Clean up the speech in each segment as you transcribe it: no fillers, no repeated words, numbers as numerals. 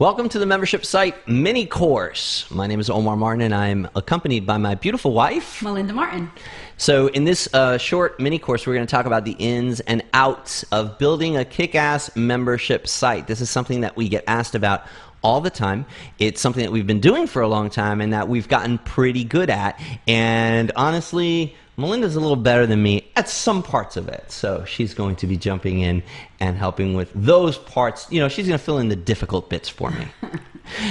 Welcome to the membership site mini course. My name is Omar Martin and I'm accompanied by my beautiful wife, Melinda Martin. So in this short mini course, we're going to talk about the ins and outs of building a kick-ass membership site. This is something that we get asked about all the time. It's something that we've been doing for a long time and that we've gotten pretty good at. And honestly, Melinda's a little better than me at some parts of it. So she's going to be jumping in and helping with those parts. You know, she's going to fill in the difficult bits for me.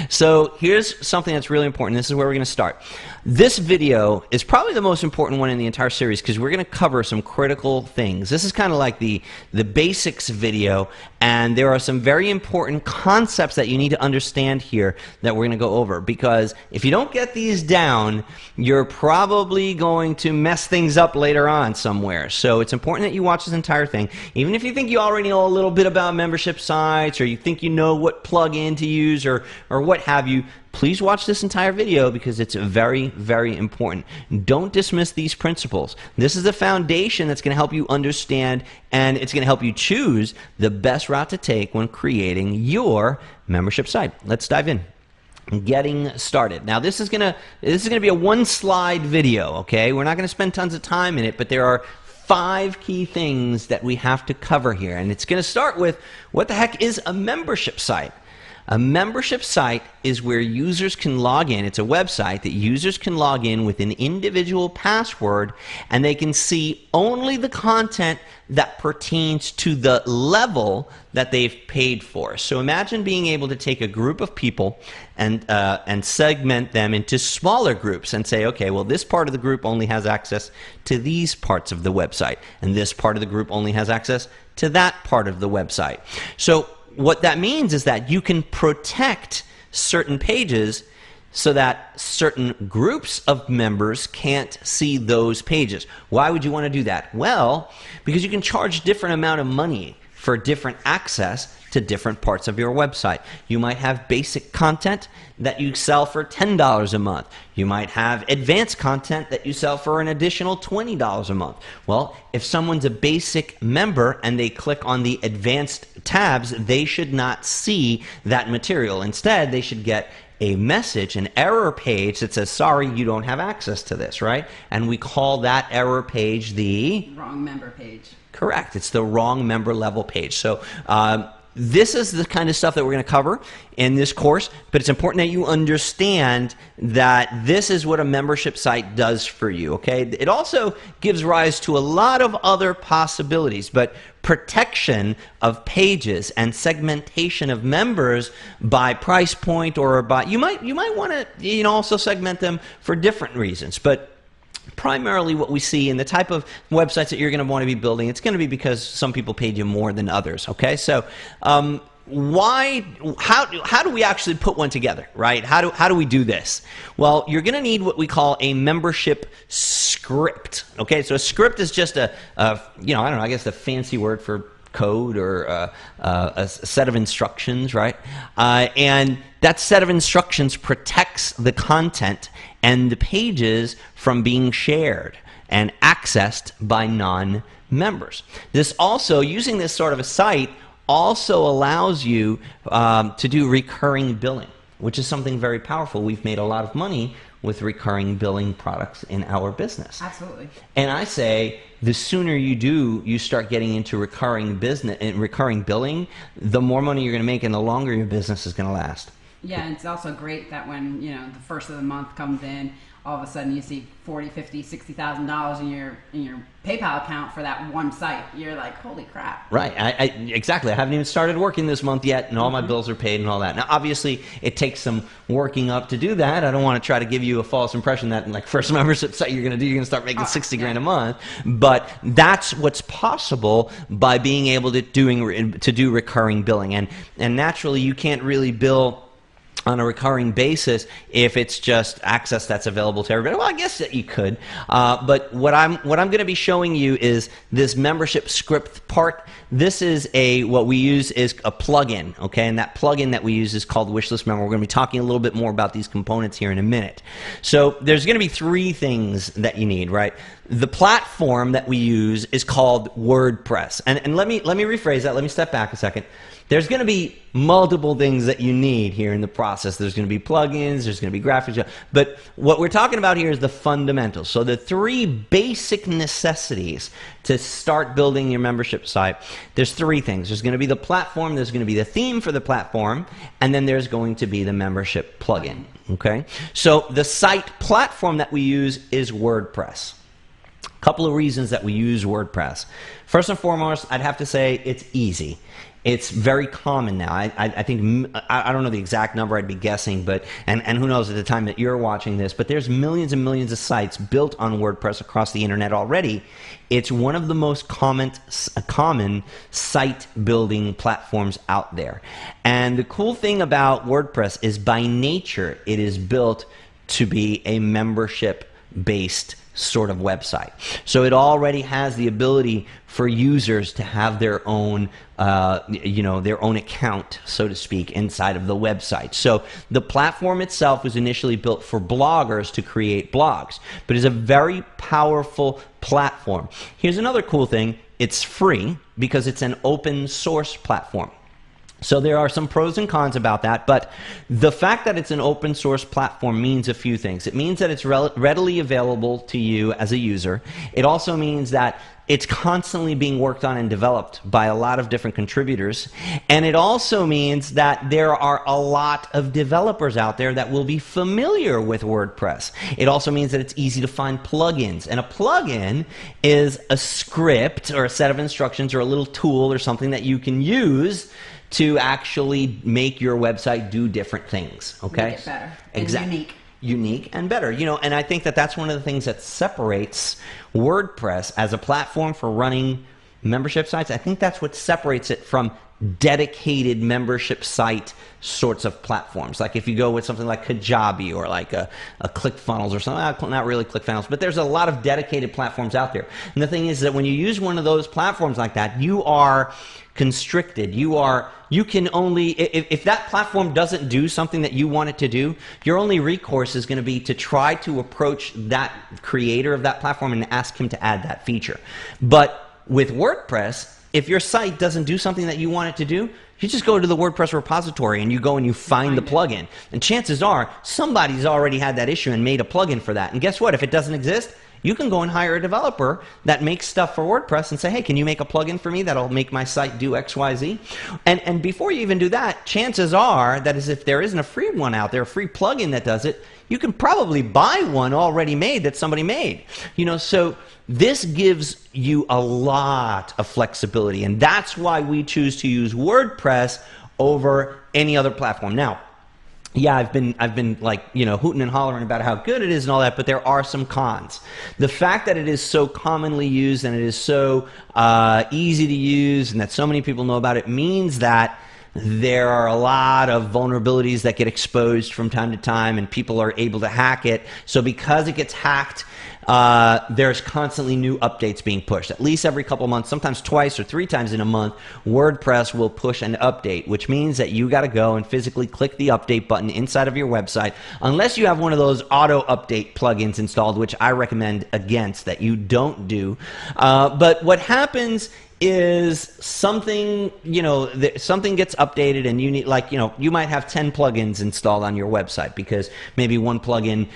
So here's something that's really important. This is where we're going to start. This video is probably the most important one in the entire series because we're going to cover some critical things. This is kind of like the basics video, and there are some very important concepts that you need to understand here that we're going to go over, because if you don't get these down, you're probably going to mess things up later on somewhere. So it's important that you watch this entire thing. Even if you think you already know a little bit about membership sites, or you think you know what plugin to use, or what have you, please watch this entire video because it's very, very important. Don't dismiss these principles. This is the foundation that's going to help you understand, and it's going to help you choose the best route to take when creating your membership site. Let's dive in. Getting started. Now this is gonna be a one-slide video, okay? We're not going to spend tons of time in it, but there are 5 key things that we have to cover here, and it's going to start with what the heck is a membership site. A membership site is where users can log in. It's a website that users can log in with an individual password, and they can see only the content that pertains to the level that they've paid for. So imagine being able to take a group of people and segment them into smaller groups and say, okay, well, this part of the group only has access to these parts of the website, and this part of the group only has access to that part of the website. So what that means is that you can protect certain pages so that certain groups of members can't see those pages. Why would you want to do that? Well, because you can charge different amount of money for different access to different parts of your website. You might have basic content that you sell for $10 a month. You might have advanced content that you sell for an additional $20 a month. Well, if someone's a basic member and they click on the advanced tabs, they should not see that material. Instead, they should get a message, an error page that says, sorry, you don't have access to this, right? And we call that error page the wrong member page. Correct. It's the wrong member level page. So this is the kind of stuff that we're going to cover in this course, but it's important that you understand that this is what a membership site does for you, okay? It also gives rise to a lot of other possibilities, but protection of pages and segmentation of members by price point, or by, you might want to also segment them for different reasons, but primarily what we see in the type of websites that you're going to want to be building, it's going to be because some people paid you more than others, okay? So how do we actually put one together, right? How do we do this? Well, you're going to need what we call a membership script, okay? So a script is just I don't know, I guess the fancy word for code, or a set of instructions, right? And that set of instructions protects the content and the pages from being shared and accessed by non-members. This also, using this sort of a site, also allows you to do recurring billing, which is something very powerful. We've made a lot of money with recurring billing products in our business. Absolutely. And I say, the sooner you start getting into recurring business and recurring billing, the more money you're going to make and the longer your business is going to last. Yeah, and it's also great that when, the first of the month comes in, all of a sudden you see $40,000, $50,000, $60,000 in your PayPal account for that one site. You're like, holy crap. Right. Exactly. I haven't even started working this month yet, and all my bills are paid and all that. Now, obviously, it takes some working up to do that. I don't want to try to give you a false impression that, like, first membership site you're going to start making 60 grand a month. But that's what's possible by being able to do recurring billing. And naturally, you can't really bill on a recurring basis if it's just access that's available to everybody. Well, I guess that you could, but what I'm going to be showing you is this membership script part. This is what we use is a plugin, okay? And that plugin that we use is called Wishlist Member. We're going to be talking a little bit more about these components here in a minute. So there's going to be 3 things that you need, right? The platform that we use is called WordPress, and let me rephrase that. Let me step back a second. There's going to be multiple things that you need here in the process. There's going to be plugins, there's going to be graphics, but what we're talking about here is the fundamentals. So the 3 basic necessities to start building your membership site, there's 3 things. There's going to be the platform, there's going to be the theme for the platform, and then there's going to be the membership plugin. Okay? So the site platform that we use is WordPress. Couple of reasons that we use WordPress. First and foremost, I'd have to say it's easy. It's very common now. I think, I don't know the exact number, I'd be guessing, but and who knows at the time that you're watching this, but there's millions and millions of sites built on WordPress across the internet already. It's one of the most common site building platforms out there. And the cool thing about WordPress is by nature, it is built to be a membership-based sort of website. So it already has the ability for users to have their own, their own account, so to speak, inside of the website. So the platform itself was initially built for bloggers to create blogs, but is a very powerful platform. Here's another cool thing. It's free because it's an open source platform. So there are some pros and cons about that, but the fact that it's an open source platform means a few things. It means that it's readily available to you as a user. It also means that it's constantly being worked on and developed by a lot of different contributors. And it also means that there are a lot of developers out there that will be familiar with WordPress. It also means that it's easy to find plugins. And a plugin is a script or a set of instructions or a little tool or something that you can use to actually make your website do different things, okay? Make it better. Exactly. And unique and better. And I think that that's one of the things that separates WordPress as a platform for running membership sites. I think that's what separates it from dedicated membership site sorts of platforms. Like if you go with something like Kajabi or like a ClickFunnels or something, not really ClickFunnels, but there's a lot of dedicated platforms out there. And the thing is that when you use one of those platforms like that, you are constricted. You can only, if that platform doesn't do something that you want it to do, your only recourse is going to be to try to approach that creator of that platform and ask him to add that feature. But with WordPress, if your site doesn't do something that you want it to do, you just go to the WordPress repository and you go and you find the plugin. And chances are somebody's already had that issue and made a plugin for that. And guess what? If it doesn't exist, you can go and hire a developer that makes stuff for WordPress and say, hey, can you make a plugin for me that'll make my site do X, Y, Z? And before you even do that, chances are that is if there isn't a free one out there, a free plugin that does it, you can probably buy one already made that somebody made. So this gives you a lot of flexibility, and that's why we choose to use WordPress over any other platform. Now, yeah, I've been like, hooting and hollering about how good it is and all that, but there are some cons. The fact that it is so commonly used and it is so easy to use and that so many people know about it means that there are a lot of vulnerabilities that get exposed from time to time and people are able to hack it. So because it gets hacked, there's constantly new updates being pushed. At least every couple months, sometimes twice or 3 times in a month, WordPress will push an update, which means that you got to go and physically click the update button inside of your website, unless you have one of those auto update plugins installed, which I recommend against, that you don't do. But what happens is something, something gets updated and you need, you might have 10 plugins installed on your website because maybe one plugin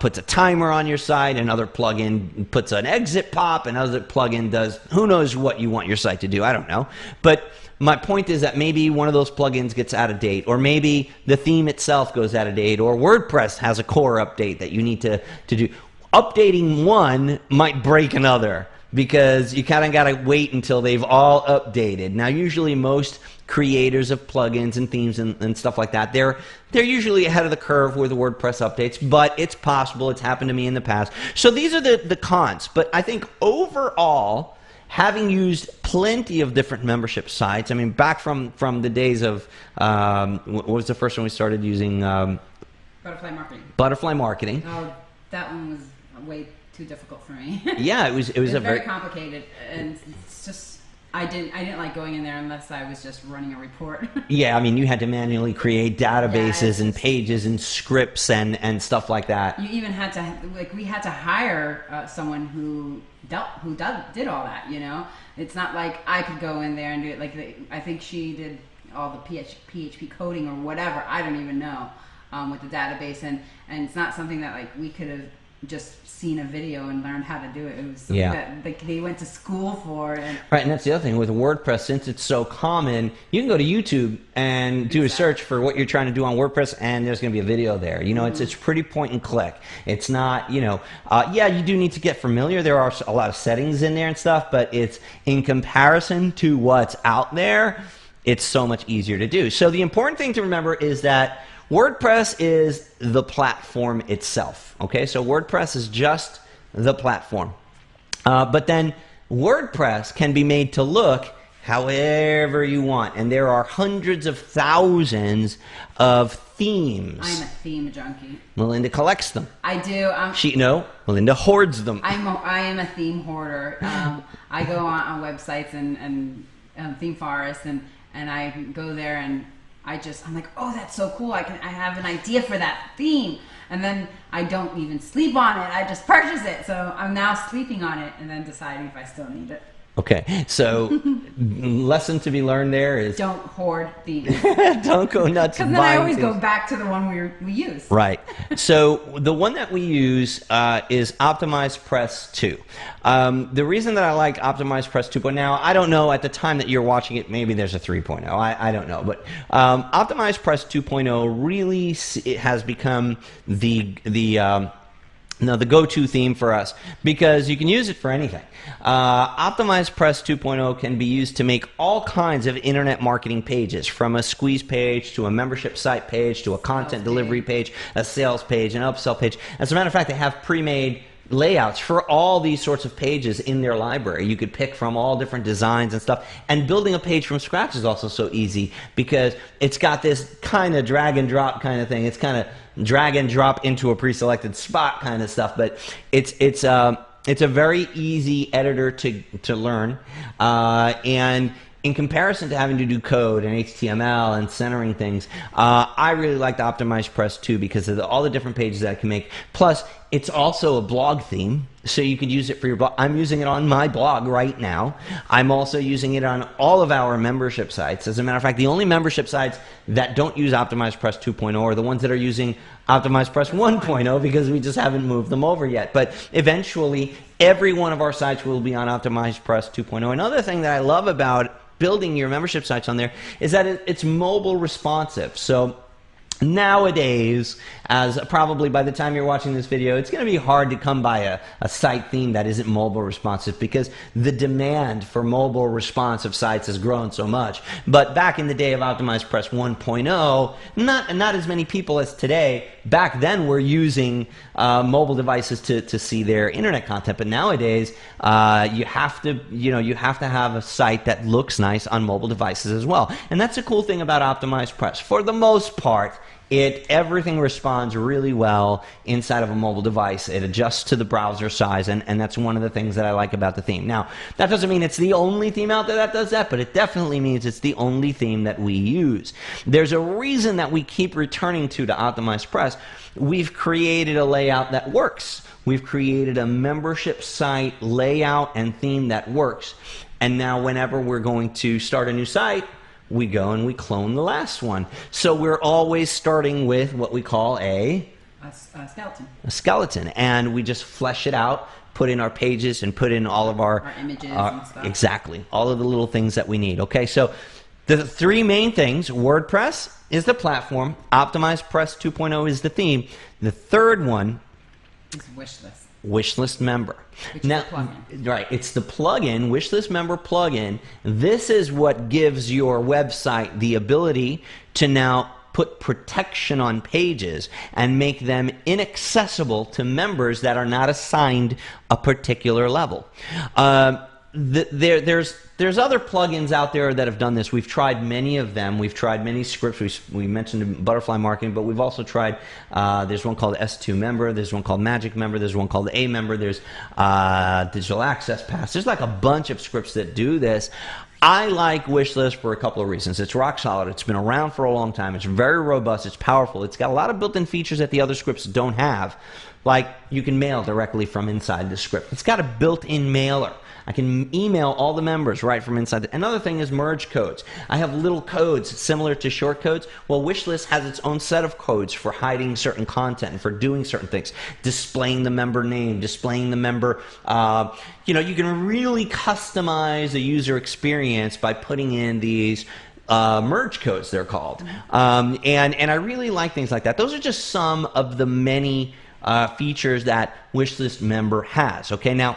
puts a timer on your site, another plugin puts an exit pop, another plugin does who knows what you want your site to do. I don't know. But my point is that maybe one of those plugins gets out of date, or maybe the theme itself goes out of date, or WordPress has a core update that you need to do. Updating one might break another, because you kind of got to wait until they've all updated. Now, usually most creators of plugins and themes and stuff like that, they're usually ahead of the curve with the WordPress updates, but it's possible. It's happened to me in the past. So these are the cons. But I think overall, having used plenty of different membership sites, I mean, back from the days of, what was the first one we started using? Butterfly marketing. Butterfly marketing. Oh, that one was way too difficult for me. Yeah, it was a very complicated, and it's just I didn't like going in there unless I was just running a report. Yeah, I mean, you had to manually create databases and pages and scripts and stuff like that. You even had to we had to hire someone who did all that. It's not like I could go in there and do it. I think she did all the PHP coding or whatever. I don't even know with the database, and it's not something that like we could have just seen a video and learned how to do it. It was something that they went to school for. Right, and that's the other thing with WordPress, since it's so common, you can go to YouTube and do a search for what you're trying to do on WordPress, and there's going to be a video there. You know, it's pretty point and click. It's not, you know, you do need to get familiar. There are a lot of settings in there and stuff, but it's in comparison to what's out there, it's so much easier to do. So the important thing to remember is that WordPress is the platform itself, okay? So WordPress is just the platform. But then WordPress can be made to look however you want, and there are hundreds of thousands of themes. I'm a theme junkie. Melinda collects them. I do. Melinda hoards them. I am a theme hoarder. I go on websites and theme forests, and I go there and I'm like, oh, that's so cool. I have an idea for that theme. And then I don't even sleep on it. I just purchase it. So I'm now sleeping on it and then deciding if I still need it. Okay, so lesson to be learned there is don't hoard themes. Don't go nuts. Because then I always go back to the one we use. Right. So the one that we use is Optimize Press 2. The reason that I like Optimize Press 2.0, now I don't know at the time that you're watching it, maybe there's a 3.0. I don't know, but Optimize Press 2.0 really has become the go-to theme for us because you can use it for anything. Optimize Press 2.0 can be used to make all kinds of internet marketing pages, from a squeeze page to a membership site page to a content delivery page, a sales page, an upsell page. As a matter of fact, they have pre-made layouts for all these sorts of pages in their library. You could pick from all different designs and stuff. And building a page from scratch is also so easy because it's got this kind of drag and drop kind of thing. It's kind of drag and drop into a pre-selected spot kind of stuff, but it's a very easy editor to learn, and in comparison to having to do code and HTML and centering things, I really like the Optimize Press 2 because of all the different pages that I can make. Plus, it's also a blog theme, so you could use it for your blog. I'm using it on my blog right now. I'm also using it on all of our membership sites. As a matter of fact, the only membership sites that don't use Optimize Press 2.0 are the ones that are using Optimize Press 1.0 because we just haven't moved them over yet. But eventually, every one of our sites will be on Optimize Press 2.0. Another thing that I love about building your membership sites on there is that it's mobile responsive. So nowadays, as probably by the time you're watching this video, it's going to be hard to come by a site theme that isn't mobile responsive because the demand for mobile responsive sites has grown so much. But back in the day of Optimize Press 1.0, not as many people as today. Back then were using mobile devices to see their internet content, but nowadays you have to have a site that looks nice on mobile devices as well. And that's the cool thing about Optimize Press. For the most part, everything responds really well inside of a mobile device. It adjusts to the browser size, and that's one of the things that I like about the theme. Now, that doesn't mean it's the only theme out there that does that, but it definitely means it's the only theme that we use. There's a reason that we keep returning to Optimize Press. We've created a layout that works. We've created a membership site layout and theme that works. And now whenever we're going to start a new site, we go and we clone the last one. So we're always starting with what we call a skeleton. A skeleton. And we just flesh it out, put in our pages, and put in all of our images and stuff. Exactly. All of the little things that we need. Okay, so the three main things: WordPress is the platform, Optimize Press 2.0 is the theme. The third one is Wishlist. Wishlist Member. Which is the plugin. Right, it's the plugin, Wishlist Member plugin. This is what gives your website the ability to now put protection on pages and make them inaccessible to members that are not assigned a particular level. There's other plugins out there that have done this. We've tried many of them. We've tried many scripts. We mentioned butterfly marketing, but we've also tried, there's one called S2 Member, there's one called Magic Member, there's one called A Member, there's Digital Access Pass. There's like a bunch of scripts that do this. I like Wishlist for a couple of reasons. It's rock solid. It's been around for a long time. It's very robust. It's powerful. It's got a lot of built-in features that the other scripts don't have, like you can mail directly from inside the script. It's got a built-in mailer. I can email all the members right from inside. Another thing is merge codes. I have little codes similar to short codes. Well, Wishlist has its own set of codes for hiding certain content and for doing certain things, displaying the member name, displaying the member. You can really customize the user experience by putting in these merge codes, they're called. And I really like things like that. Those are just some of the many features that Wishlist Member has. Okay, now,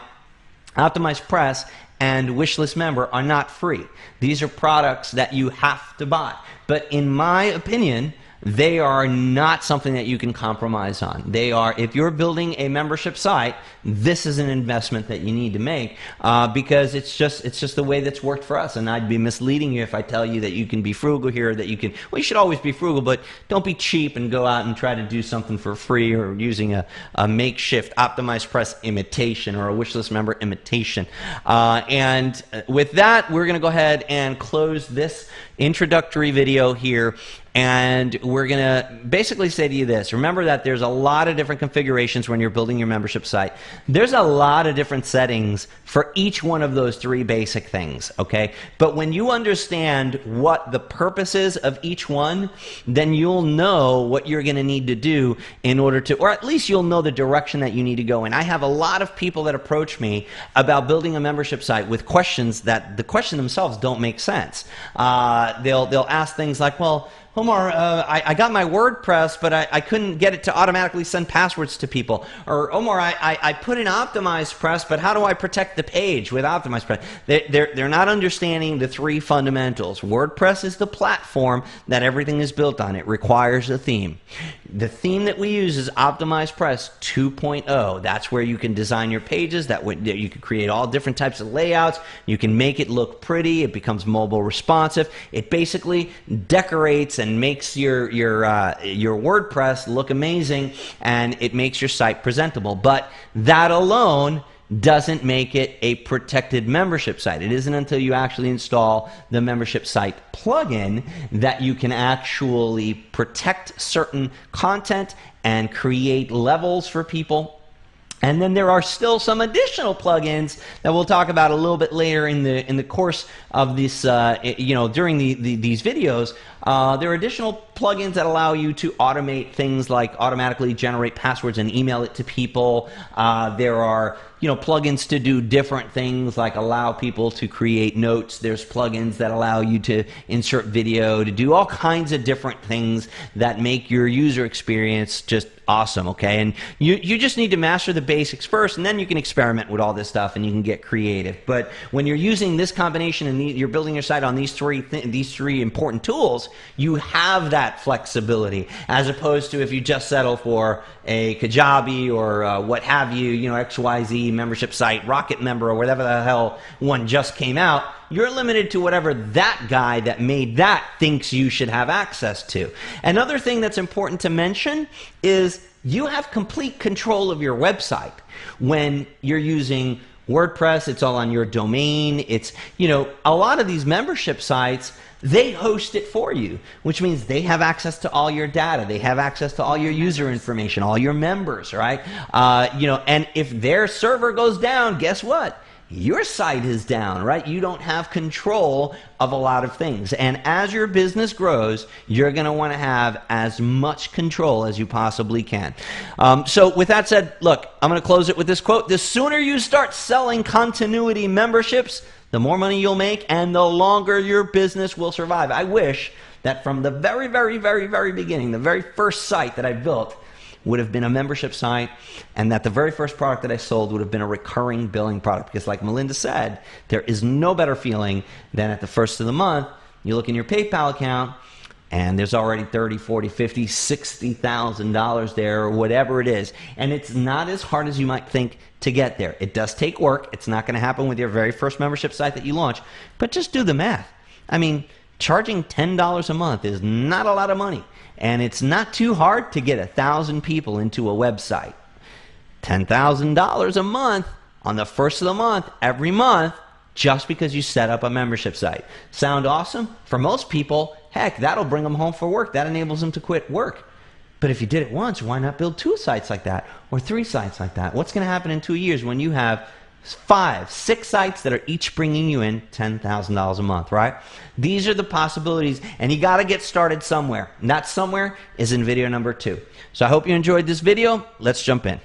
Optimized Press and Wishlist Member are not free. These are products that you have to buy. But in my opinion, they are not something that you can compromise on. They are, if you're building a membership site, this is an investment that you need to make because it's just the way that's worked for us. And I'd be misleading you if I tell you that you can be frugal here, that you can, well, you should always be frugal, but don't be cheap and go out and try to do something for free or using a makeshift Optimized Press imitation or a Wishlist Member imitation. And with that, we're going to go ahead and close this introductory video here. And we're going to basically say to you this. Remember that there's a lot of different configurations when you're building your membership site. There's a lot of different settings for each one of those three basic things, okay? But when you understand what the purpose is of each one, then you'll know what you're going to need to do in order to, or at least you'll know the direction that you need to go in. I have a lot of people that approach me about building a membership site with questions that the question themselves don't make sense. They'll ask things like, well, Omar, I got my WordPress, but I couldn't get it to automatically send passwords to people. Or, Omar, I put in Optimized Press, but how do I protect the page with Optimized Press? They're not understanding the three fundamentals. WordPress is the platform that everything is built on. It requires a theme. The theme that we use is Optimized Press 2.0. That's where you can design your pages. That you can create all different types of layouts. You can make it look pretty. It becomes mobile responsive. It basically decorates and makes your WordPress look amazing, and it makes your site presentable. But that alone doesn't make it a protected membership site. It isn't until you actually install the membership site plugin that you can actually protect certain content and create levels for people. And then there are still some additional plugins that we'll talk about a little bit later in the course of this, during these videos. There are additional plugins that allow you to automate things like automatically generate passwords and email it to people. There are plugins to do different things like allow people to create notes. There's plugins that allow you to insert video, to do all kinds of different things that make your user experience just awesome, okay? And you just need to master the basics first, and then you can experiment with all this stuff and you can get creative. But when you're using this combination and you're building your site on these three important tools, you have that flexibility, as opposed to if you just settle for a Kajabi or what have you, XYZ membership site, Rocket Member, or whatever the hell one just came out. You're limited to whatever that guy that made that thinks you should have access to. Another thing that's important to mention is you have complete control of your website when you're using WordPress. It's all on your domain. It's, a lot of these membership sites, they host it for you, which means they have access to all your data. They have access to all your user information, all your members, right? And if their server goes down, guess what? Your site is down, right? You don't have control of a lot of things. And as your business grows, you're going to want to have as much control as you possibly can. So with that said, look, I'm going to close it with this quote. The sooner you start selling continuity memberships, the more money you'll make and the longer your business will survive. I wish that from the very, very, very, very beginning, the very first site that I built would have been a membership site, and that the very first product that I sold would have been a recurring billing product. Because like Melinda said, there is no better feeling than at the first of the month, you look in your PayPal account, and there's already $30,000, $40,000, $50,000, $60,000 there, or whatever it is. And it's not as hard as you might think to get there. It does take work. It's not going to happen with your very first membership site that you launch. But just do the math. I mean, charging $10 a month is not a lot of money. And it's not too hard to get 1,000 people into a website. $10,000 a month on the first of the month, every month, just because you set up a membership site. Sound awesome? For most people, heck, that'll bring them home for work. That enables them to quit work. But if you did it once, why not build 2 sites like that or 3 sites like that? What's going to happen in 2 years when you have 5, 6 sites that are each bringing you in $10,000 a month, right? These are the possibilities, and you got to get started somewhere. And that somewhere is in video number 2. So I hope you enjoyed this video. Let's jump in.